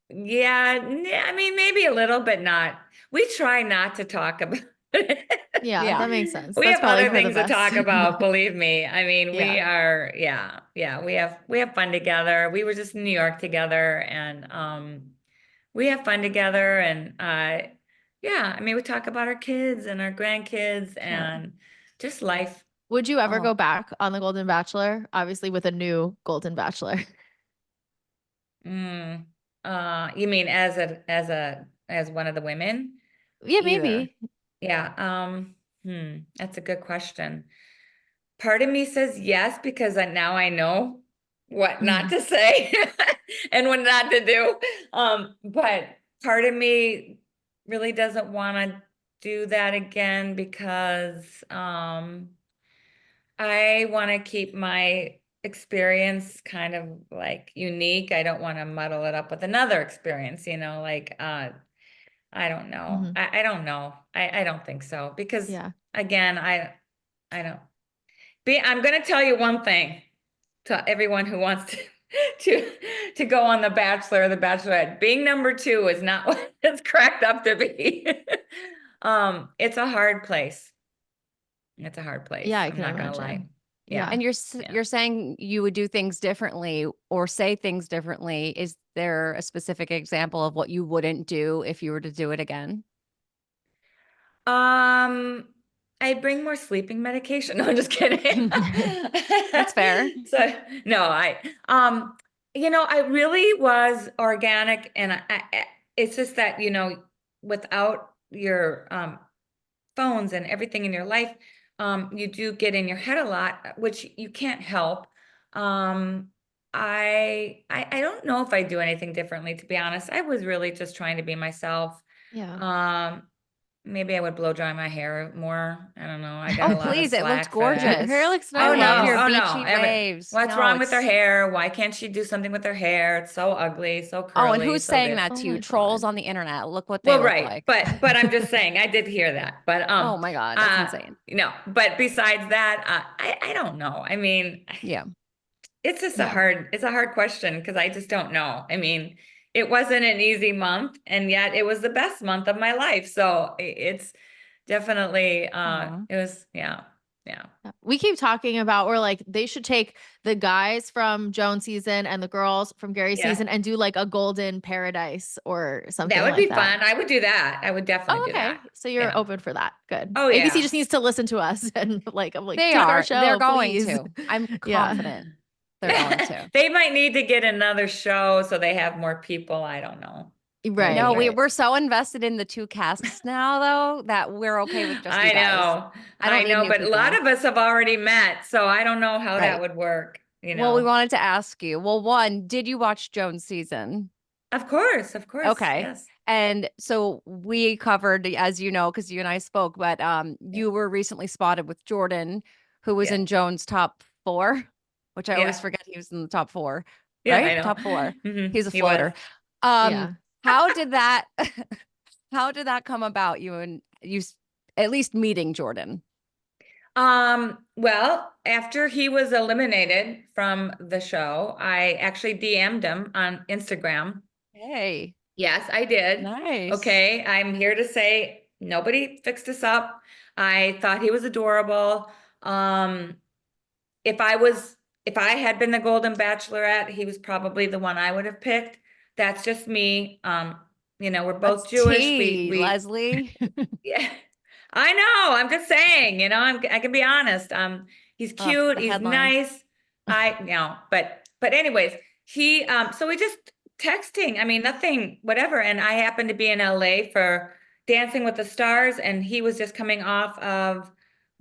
Yeah, I mean, maybe a little, but not. We try not to talk about it. Yeah, Yeah. that makes sense. We That's have probably other for the things to talk best. about, believe me. I mean, we Yeah. are, yeah, we have fun together. We were just in New York together, and we have fun together, and yeah, I mean, we talk about our kids and our grandkids and just life. Would you ever Oh. go back on the Golden Bachelor? Obviously, with a new Golden Bachelor. Mm. You mean as one of the women? Yeah, Either. maybe. Yeah, that's a good question. Part of me says yes, because now I know what not to say and what not to do. But part of me really doesn't want to do that again, because I want to keep my experience kind of like unique. I don't want to muddle it up with another experience, I don't know. Mhm. I don't know. I don't think so, because Yeah. again, I don't I'm going to tell you one thing to everyone who wants to go on The Bachelor or The Bachelorette. Being number 2 is not what it's cracked up to be. It's a hard place. It's a hard place. Yeah, I I'm can not going to lie. imagine. Yeah. And Yeah. you're saying you would do things differently or say things differently. Is there a specific example of what you wouldn't do if you were to do it again? I bring more sleeping medication. No, I'm just kidding. That's fair. So no, I really was organic, and it's just that, without your phones and everything in your life, you do get in your head a lot, which you can't help. Um, I don't know if I do anything differently, to be honest. I was really just trying to be myself. Yeah. Um, Maybe I would blow dry my hair more. I don't know. I got Oh, a lot of please. It looked slack for that. Your hair gorgeous. looks I love nice. your Oh no. beachy waves. What's No, wrong with her it's hair? Why can't she do something with her hair? It's so ugly, so Oh, and curly, who's so saying this. that Oh to you? my Trolls God. on the internet. Look what they Well, look right. like. But I'm just saying, I did hear that. But Oh my God, that's insane. but besides that, I don't know. I mean, Yeah. it's just Yeah. it's a hard question, because I just don't know. I mean, it wasn't an easy month, and yet it was the best month of my life. So it's definitely Aw. it was, yeah. We keep talking about where like they should take the guys from Joan season and the girls from Gary Yeah. season and do like a golden paradise or something That would like be that. fun. I would do that. I would definitely Oh, do okay. that. So you're Yeah. open for that. Good. Oh, ABC yeah. just needs to listen to us and like I'm like, They do our are. show, They're going please. to. I'm Yeah. confident they're going to. They might need to get another show so they have more people. I don't know. Right. No, right. we're so invested in the 2 casts now, though, that we're okay with just you I guys. know. I don't I need know, new but a lot people. of us have already met, so I don't know how that Right. would work, Well, we wanted to ask you. Well, one, did you watch Joan's season? Of course, Okay. yes. And so we covered, as you know, because you and I spoke, but you were recently spotted with Jordan, who was Yeah. in Joan's top 4, which I always Yeah. forget he was in the top 4, Yeah, right? I know. Top 4. Mhm, He's a he was. floater. Yeah. How did that how did that come about, at least meeting Jordan? Well, after he was eliminated from the show, I actually DM'd him on Instagram. Hey. Yes, I did. Nice. Okay, I'm here to say nobody fixed us up. I thought he was adorable. If I was if I had been the Golden Bachelorette, he was probably the one I would have picked. That's just me. You know, we're both That's Jewish. tea, We Leslie. yeah, I know. I'm just saying, you know, I can be honest. He's Oh, cute. the He's headline. nice. I, you know, but anyways, he, so we just texting. I mean, nothing, whatever. And I happened to be in LA for Dancing with the Stars, and he was just coming off of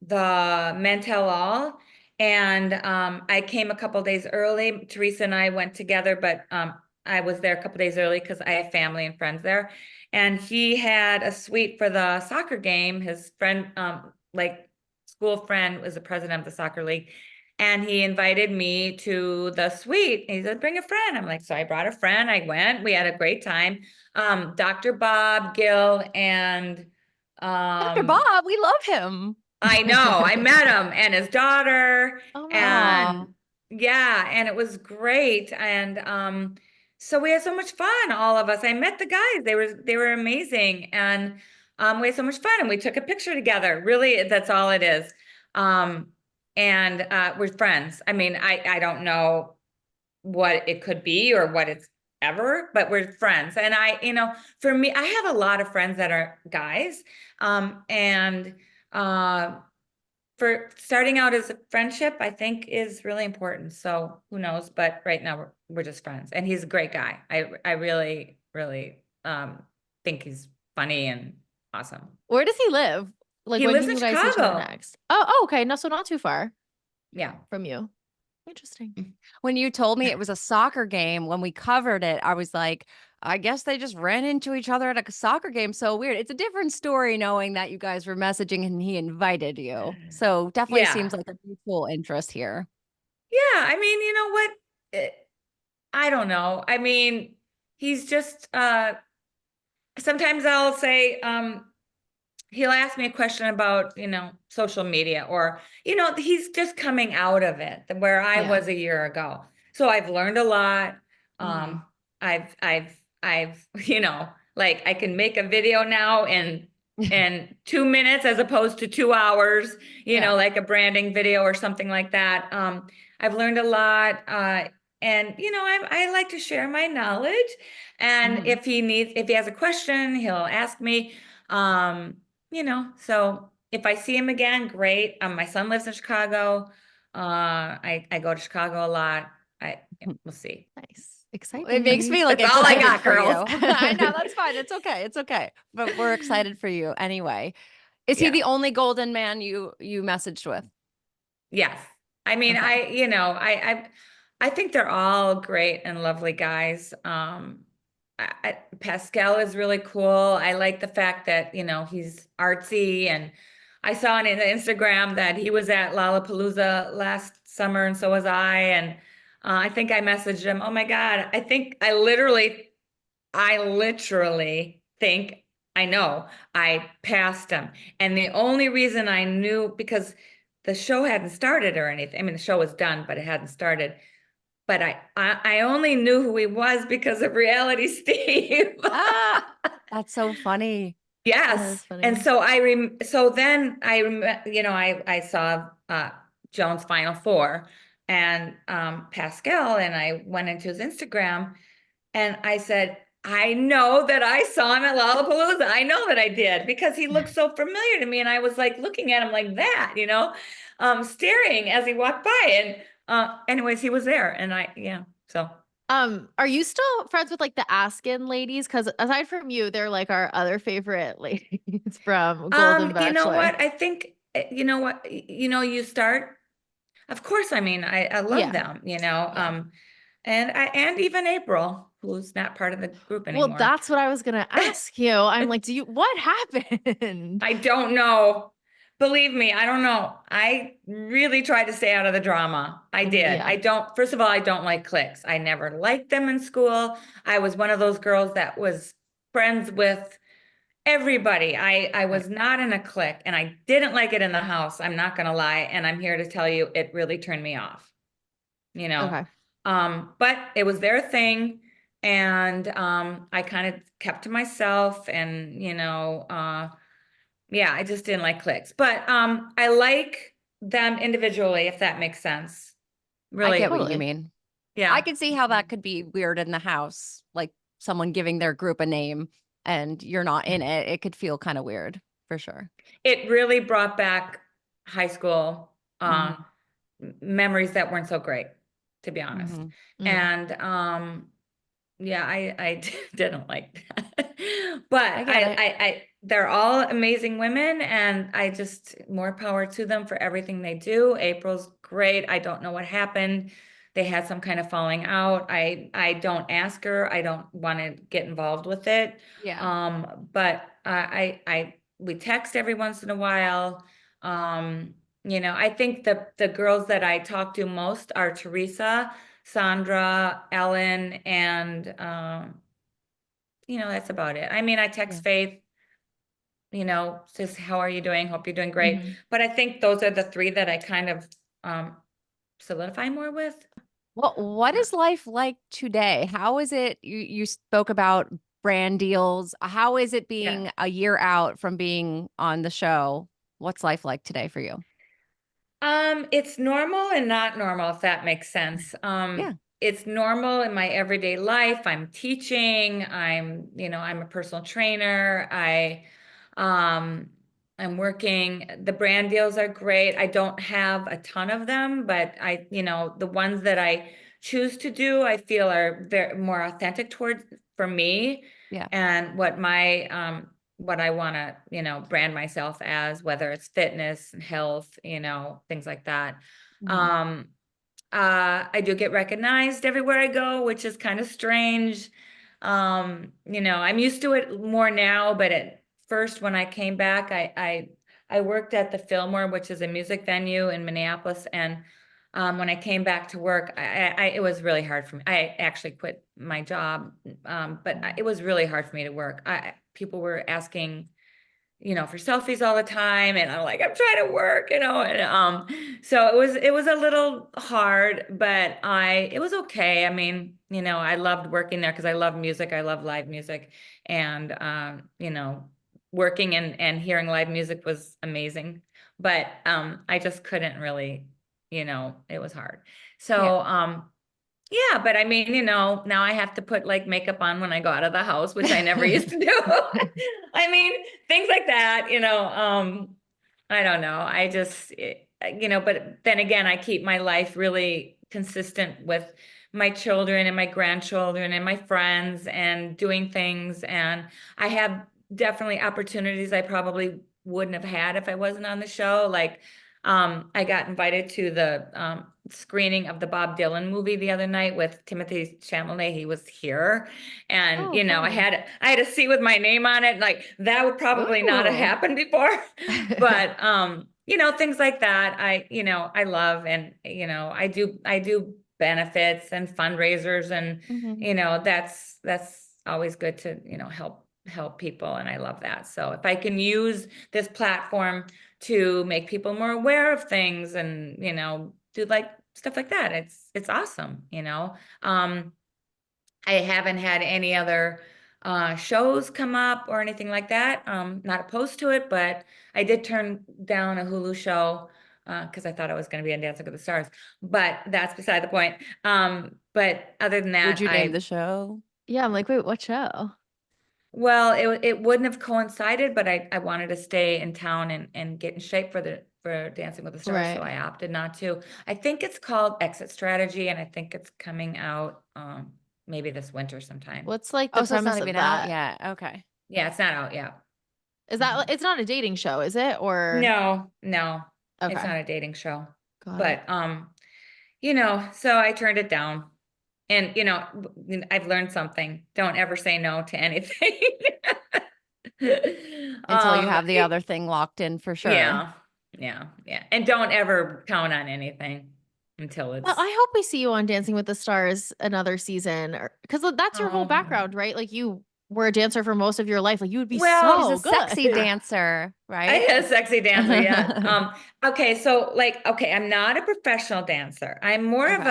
the Men Tell All. And I came a couple days early. Theresa and I went together, but I was there a couple days early because I have family and friends there. And he had a suite for the soccer game. His friend, like school friend, was the president of the soccer league. And he invited me to the suite. He said, bring a friend. I'm like, so I brought a friend. I went. We had a great time. Dr. Bob Gill and Dr. Bob, we love him. I know. I met him and his daughter. Oh, and yeah, and it was great. And so we had so much fun, all of us. I met the guys. They were amazing. And we had so much fun, and we took a picture together. Really, that's all it is. And we're friends. I mean, I don't know what it could be or what it's ever, but we're friends. And I, you know, for me, I have a lot of friends that are guys. And for starting out as a friendship, I think is really important. So who knows? But right now we're just friends, and he's a great guy. I really, really think he's funny and awesome. Where does he live? Like, He when lives can in you guys see each other Chicago. next? Oh, okay. No, so not too far Yeah. from you. Interesting. When you told me it was a soccer game, when we covered it, I was like, I guess they just ran into each other at a soccer game. So weird. It's a different story knowing that you guys were messaging and he invited you. So definitely Yeah. seems like a mutual interest here. Yeah. I mean, you know what? I don't know. I mean, he's just sometimes I'll say, he'll ask me a question about, you know, social media, or, you know, he's just coming out of it where I Yeah. was a year ago. So I've learned a lot. Mhm. I've, you know, like I can make a video now in 2 minutes as opposed to 2 hours, you Yeah. know, like a branding video or something like that. I've learned a lot. And, you know, I like to share my knowledge. And Mhm. if he has a question, he'll ask me. You know, so if I see him again, great. My son lives in Chicago. I go to Chicago a lot. We'll see. Nice. Exciting. It makes me like That's all I excited got, for you. girls. I know, that's fine. It's okay. It's okay. But we're excited for you anyway. Is he Yeah. the only golden man you messaged with? Yes. I mean, Okay. you know, I think they're all great and lovely guys. Pascal is really cool. I like the fact that, you know, he's artsy, and I saw on Instagram that he was at Lollapalooza last summer, and so was I. And I think I messaged him, oh my God, I literally think I know I passed him. And the only reason I knew, because the show hadn't started or anything. I mean, the show was done, but it hadn't started. But I only knew who he was because of Reality Steve. Ah, that's so funny. That Yes. is funny. And so then you know, I saw Joan's Final Four and Pascal, and I went into his Instagram and I said, I know that I saw him at Lollapalooza. I know that I did, because he looked so familiar to me. And I was like looking at him like that, you know, staring as he walked by. And anyways, he was there. And so. Are you still friends with like the Askin ladies? Because aside from you, they're like our other favorite ladies from Golden Bachelor. You know what? I think, you know what, you start, of course, I mean, I love them, you know, Yeah. and even April, who's not part of the group anymore. Well, that's what I was gonna ask you. I'm like, what happened? I don't know. Believe me, I don't know. I really tried to stay out of the drama. I did. Yeah. First of all, I don't like cliques. I never liked them in school. I was one of those girls that was friends with everybody. I was not in a clique, and I didn't like it in the house. I'm not gonna lie. And I'm here to tell you, it really turned me off, you know. Okay. But it was their thing. And I kind of kept to myself, and, you know, yeah, I just didn't like cliques. But I like them individually, if that makes sense. Really. I get what you Totally. mean. Yeah. I can see how that could be weird in the house, like someone giving their group a name and you're not in it. It could feel kind of weird for sure. It really brought back high school Mhm. memories that weren't so great, to be honest. Mhm. And yeah, I didn't like that. But I get it. they're all amazing women, and I just more power to them for everything they do. April's great. I don't know what happened. They had some kind of falling out. I don't ask her. I don't want to get involved with it. Yeah. But we text every once in a while. I think the girls that I talk to most are Theresa, Sandra, Ellen, and that's about it. I mean, I text Faith, says, how are you doing? Hope you're doing great. But I think those are the three that I kind of solidify more with. Well, what is life like today? How is it? You spoke about brand deals. How is it being a year out from being on the show? What's life like today for you? It's normal and not normal, if that makes sense. Yeah. It's normal in my everyday life. I'm teaching. I'm a personal trainer. I'm working. The brand deals are great. I don't have a ton of them, but the ones that I choose to do, I feel are very more authentic towards for me. Yeah. And what I want to, brand myself as, whether it's fitness and health, things like that. I do get recognized everywhere I go, which is kind of strange. I'm used to it more now, but at first when I came back, I worked at the Fillmore, which is a music venue in Minneapolis, and when I came back to work, it was really hard for me. I actually quit my job, but it was really hard for me to work. People were asking, for selfies all the time, and I'm like, I'm trying to work, and so it was a little hard, but it was okay. I mean, I loved working there because I love music. I love live music, and working and hearing live music was amazing. But I just couldn't really, it was hard. So yeah, but I mean, now I have to put like makeup on when I go out of the house, which I never used to do. I mean, things like that, I don't know. But then again, I keep my life really consistent with my children and my grandchildren and my friends and doing things. And I have definitely opportunities I probably wouldn't have had if I wasn't on the show. Like, I got invited to the screening of the Bob Dylan movie the other night with Timothy Chalamet. He was here, and I had a seat with my name on it. Like that would probably not have happened before, but things like that. I love, and I do benefits and fundraisers, and that's always good to help people, and I love that. So if I can use this platform to make people more aware of things and do like stuff like that, it's awesome. I haven't had any other shows come up or anything like that. Not opposed to it, but I did turn down a Hulu show because I thought I was going to be on Dancing with the Stars, but that's beside the point. But other than that, Would you name the show? Yeah, I'm like, wait, what show? Well, it wouldn't have coincided, but I wanted to stay in town and get in shape for Dancing with the Stars, so I opted not to. I think it's called Exit Strategy, and I think it's coming out maybe this winter sometime. What's like the so it's not premise of even that? out yet. Okay. Yeah, it's not out yet. Is that it's not a dating show, is it? Or No, okay. It's not a dating show. Got But so I turned it down. And I've learned something. Don't ever say no to anything. Until you have the other thing locked in for sure. Yeah. And don't ever count on anything until it's. Well, I hope we see you on Dancing with the Stars another season, because that's your whole background, right? Like you were a dancer for most of your life. Like you would be She's a good. sexy dancer, right? I am a sexy dancer, yeah. Okay, so I'm not a professional dancer. I'm more of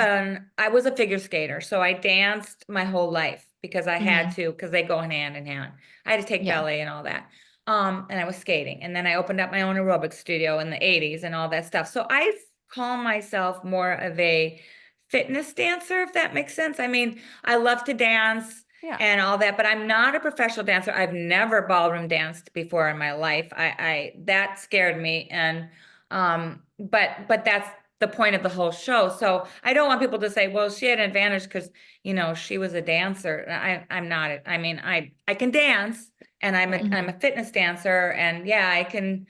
I was a figure skater, so I danced my whole life because I had to, because they go hand in hand. I had to take ballet and all that. And I was skating, and then I opened up my own aerobic studio in the 80s and all that stuff. So I call myself more of a fitness dancer, if that makes sense. I mean, I love to dance and all that, but I'm not a professional dancer. I've never ballroom danced before in my life. I that scared me. And, but that's the point of the whole show. So I don't want people to say, well, she had an advantage because, you know, she was a dancer. I'm not. I mean, I can dance, and I'm a fitness dancer, and yeah, I can,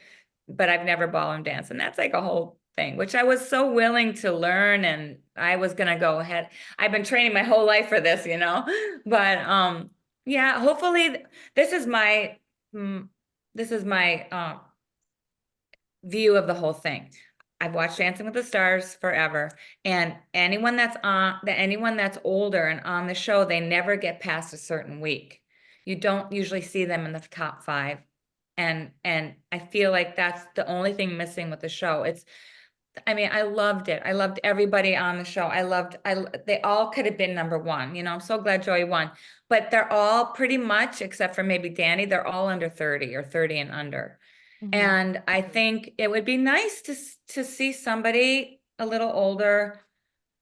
but I've never ballroom danced, and that's like a whole thing, which I was so willing to learn, and I was gonna go ahead. I've been training my whole life for this, you know, but yeah, hopefully this is my view of the whole thing. I've watched Dancing with the Stars forever, and anyone that's older and on the show, they never get past a certain week. You don't usually see them in the top 5. And I feel like that's the only thing missing with the show. I mean, I loved it. I loved everybody on the show. They all could have been number 1. You know, I'm so glad Joey won, but they're all pretty much, except for maybe Danny, they're all under 30 or 30 and under. And I think it would be nice to see somebody a little older.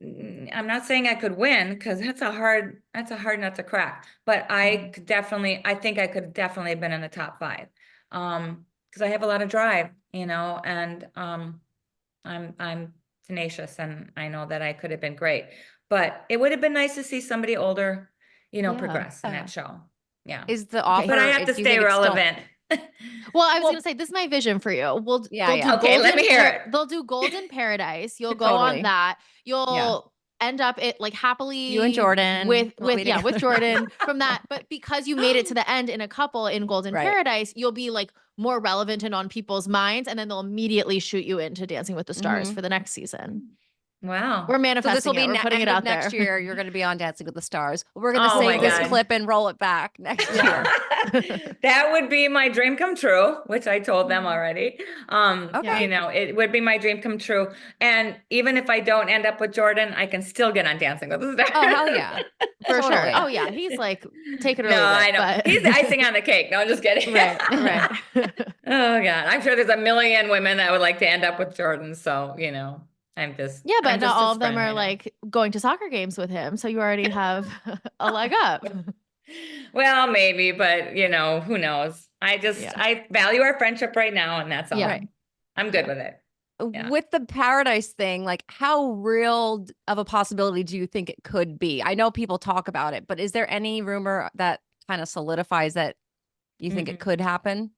I'm not saying I could win, because that's a hard nut to crack, but I think I could definitely have been in the top 5. Because I have a lot of drive, you know, and I'm tenacious, and I know that I could have been great, but it would have been nice to see somebody older, you know, progress in that show. Yeah. Is the offer, but I have to stay relevant. Well, I was going to say, this is my vision for you. Okay, let me hear it. They'll do Golden Paradise. You'll go on that. You'll end up like happily, you and Jordan with Jordan from that. But because you made it to the end in a couple in Golden Paradise, you'll be like more relevant and on people's minds, and then they'll immediately shoot you into Dancing with the Stars for the next season. Wow. We're manifesting. So this will be We're putting it out next there. year. You're going to be on Dancing with the Stars. We're going to save this clip and roll it back next year. That would be my dream come true, which I told them already. You know, it would be my dream come true. And even if I don't end up with Jordan, I can still get on Dancing with the Stars. Oh, hell yeah. For sure. Oh yeah. He's like, take it or leave it. No, I know. But... He's the icing on the cake. No, I'm just kidding. Right. Oh God. I'm sure there's a million women that would like to end up with Jordan. So, you know. But not all of them are like going to soccer games with him. So you already have a leg up. Well, maybe, but you know, who knows? I value our friendship right now, and that's all. Yeah. I'm good with it. Yeah. With the Paradise thing, like how real of a possibility do you think it could be? I know people talk about it, but is there any rumor that kind of solidifies that you think it could happen?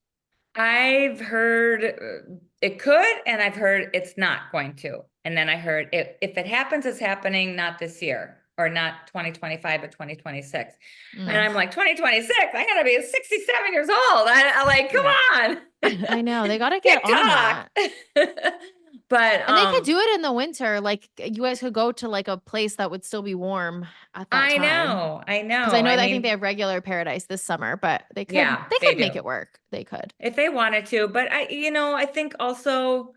I've heard it could, and I've heard it's not going to. And then I heard if it happens, it's happening not this year, or not 2025, but 2026. And I'm like, 2026? I gotta be 67 years old. I like, come on. I know, they gotta get on that. But and they could do it in the winter. Like you guys could go to like a place that would still be warm at that time. I know. Because I think they have regular Paradise this summer, but they could make it work. They could. If they wanted to. But I think also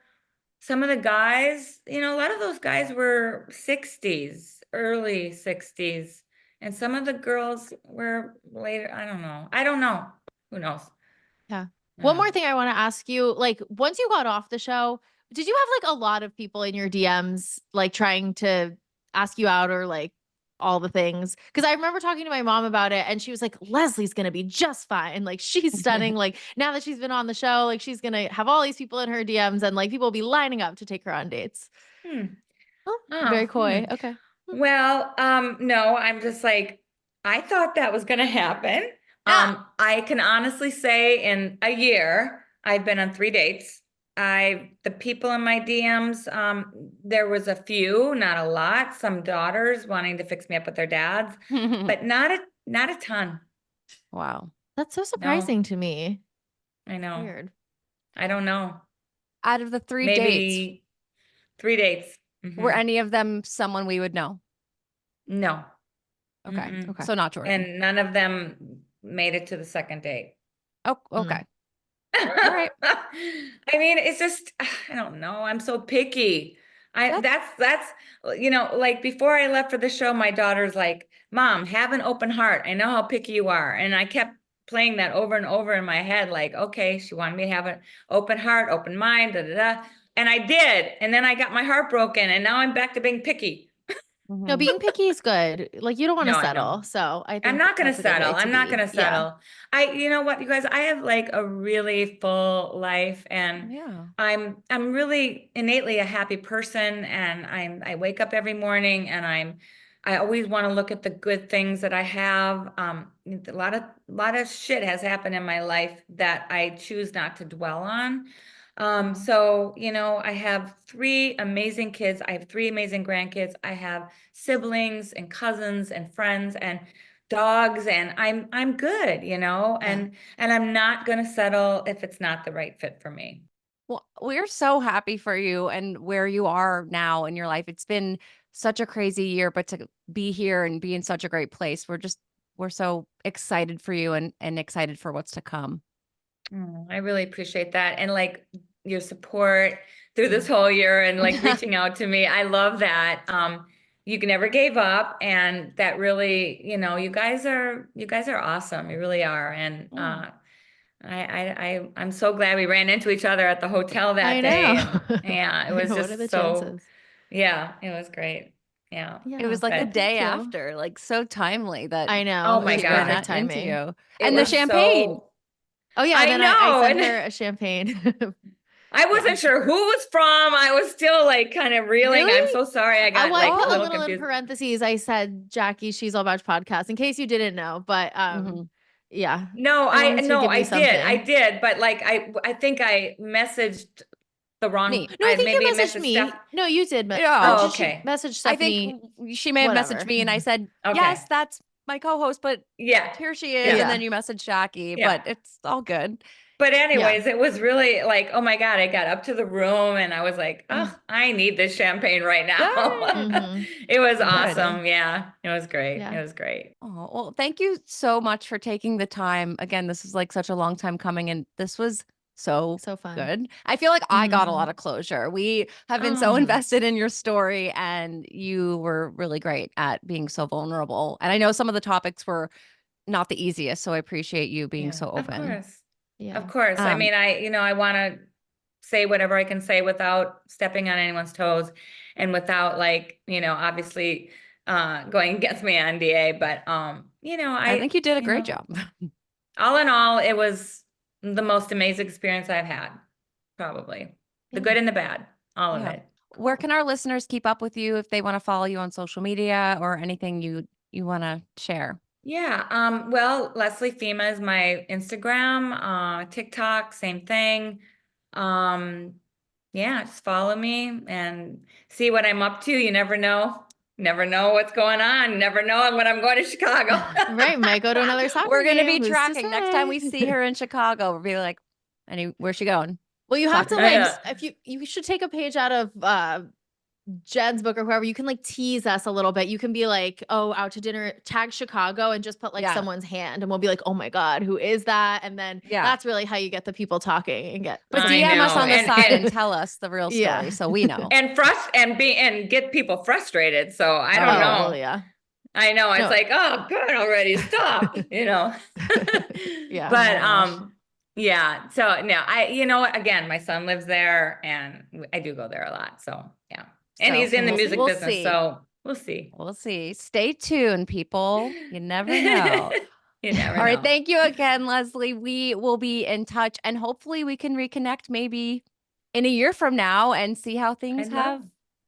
some of the guys, you know, a lot of those guys were 60s, early 60s. And some of the girls were later. I don't know. Who knows? Yeah. One more thing I want to ask you, like once you got off the show, did you have like a lot of people in your DMs like trying to ask you out or like all the things? Because I remember talking to my mom about it, and she was like, Leslie's going to be just fine. Like she's stunning. Like now that she's been on the show, like she's going to have all these people in her DMs, and like people will be lining up to take her on dates. Very coy. Okay. Well, no, I'm just like, I thought that was going to happen. I can honestly say in a year, I've been on 3 dates. The people in my DMs, there was a few, not a lot, some daughters wanting to fix me up with their dads, but not a ton. Wow. That's so surprising to me. I know. Weird. I don't know. Out of the 3 Maybe dates, 3 dates. were any of them someone we would know? No. Okay. Okay. So not Jordan. And none of them made it to the second date. Oh, okay. All right. I mean, it's just, I don't know. I'm so picky. That's, you know, like before I left for the show, my daughter's like, Mom, have an open heart. I know how picky you are. And I kept playing that over and over in my head. Like, okay, she wanted me to have an open heart, open mind, da, da, da. And I did. And then I got my heart broken, and now I'm back to being picky. No, being picky is good. Like you don't want to No, I know. settle. So I think I'm not going to that's a good way settle. I'm not be. going to settle. You know what, you guys, I have like a really full life, and I'm really innately a happy person, and I wake up every morning, and I always want to look at the good things that I have. A lot of shit has happened in my life that I choose not to dwell on. So, you know, I have 3 amazing kids. I have 3 amazing grandkids. I have siblings and cousins and friends and dogs, and I'm good, you know, and I'm not going to settle if it's not the right fit for me. Well, we're so happy for you and where you are now in your life. It's been such a crazy year, but to be here and be in such a great place, we're so excited for you and excited for what's to come. I really appreciate that. And like your support through this whole year and like reaching out to me. I love that. You never gave up, and that really, you know, you guys are awesome. You really are. And I'm so glad we ran into each other at the hotel that day. And, yeah, it was What are the chances? Yeah, it was great. Yeah. It was like the day after, like so timely that I know. Oh my it was God. perfect timing. into you. It And the was champagne. Oh yeah, I then know. I sent her a champagne. I wasn't sure who it was from. I was still like kind of reeling. Really? I'm so sorry. I got like a little confused. In parentheses, I said Jackie, She's All About podcast, in case you didn't know. But yeah. No, I did. But like I think I messaged the wrong. No, I think you messaged me. No, you did. Oh, okay. Message Stephanie. I think she may have messaged me, and I said, yes, that's my co-host, but here she is. And then you messaged Jackie, but it's all good. But anyways, it was really like, oh my God, I got up to the room and I was like, oh, I need this champagne right now. It was awesome. Yeah, it was great. It was great. Oh, well, thank you so much for taking the time. Again, this is like such a long time coming, and this was so fun. Good. I feel like I got a lot of closure. We have been so invested in your story, and you were really great at being so vulnerable. And I know some of the topics were not the easiest, so I appreciate you being so open. Of course. Yeah. Of course. I mean, I want to say whatever I can say without stepping on anyone's toes, and without like, you know, obviously going against my NDA, but you know, I think you did a great job. All in all, it was the most amazing experience I've had. Probably. The good and the bad, all of it. Where can our listeners keep up with you if they want to follow you on social media or anything you want to share? Yeah. Well, Leslie Fhima is my Instagram, TikTok, same thing. Yeah, just follow me and see what I'm up to. You never know. Never know what's going on. Never know when I'm going to Chicago. Right. Might go to another soccer We're going to game. be tracking. Next time we see her in Chicago, we'll be like, where's she going? Well, you have to like, if you should take a page out of Jen's book or whoever, you can like tease us a little bit. You can be like, oh, out to dinner, tag Chicago, and just put like someone's hand, and we'll be like, oh my God, who is that? And then that's really how you get the people talking and get. But DM us on the side and tell us the real story so we know. And get people frustrated. So I don't know. Well, yeah. I know. It's like, oh, God, already stop, you know? But, yeah. So no, you know what, again, my son lives there and I do go there a lot. So yeah. And he's in the music business. So we'll see. We'll see. Stay tuned, people. You never know. You never know. All right. Thank you again, Leslie. We will be in touch, and hopefully we can reconnect maybe in a year from now and see how things have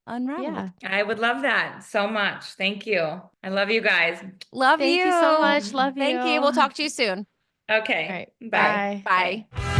unraveled. Yeah. I would love that so much. Thank you. I love you guys. Thank you so much. Love you. Thank you. We'll talk to you soon. Okay. All right. Bye. Bye.